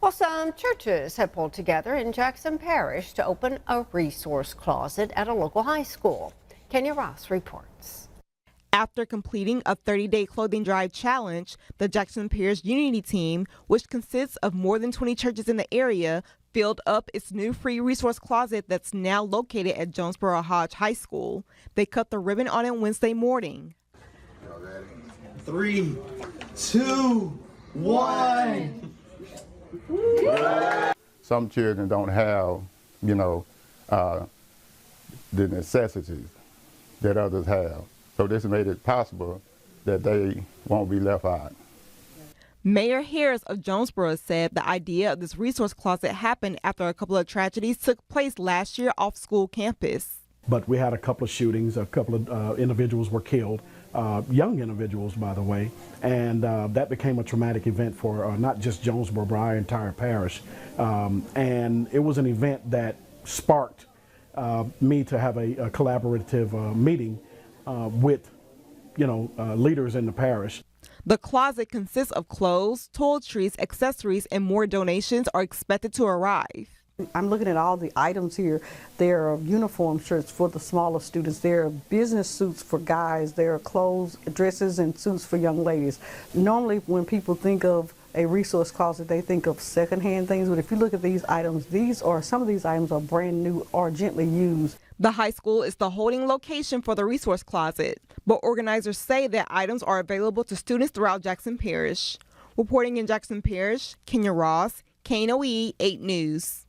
Well, some churches have pulled together in Jackson Parish to open a resource closet at a local high school. Kenya Ross reports. After completing a 30-day clothing drive challenge, the Jackson Parish Unity Team, which consists of more than 20 churches in the area, filled up its new free resource closet that's now located at Jonesboro-Hodge High School. They cut the ribbon on it Wednesday morning. 3, 2, 1. Some children don't have, the necessities that others have. So this made it possible that they won't be left out. Mayor Harris of Jonesboro said the idea of this resource closet happened after a couple of tragedies took place last year off school campus. But we had a couple of shootings, a couple of individuals were killed, young individuals, by the way, and that became a traumatic event for not just Jonesboro, but our entire parish. And it was an event that sparked me to have a collaborative meeting with, leaders in the parish. The closet consists of clothes, toiletries, accessories, and more donations are expected to arrive. I'm looking at all the items here. There are uniform shirts for the smaller students. There are business suits for guys. There are clothes, dresses, and suits for young ladies. Normally, when people think of a resource closet, they think of secondhand things. But if you look at these items, some of these items are brand new or gently used. The high school is the holding location for the resource closet, but organizers say that items are available to students throughout Jackson Parish. Reporting in Jackson Parish, Kenya Ross, KNOE 8 News.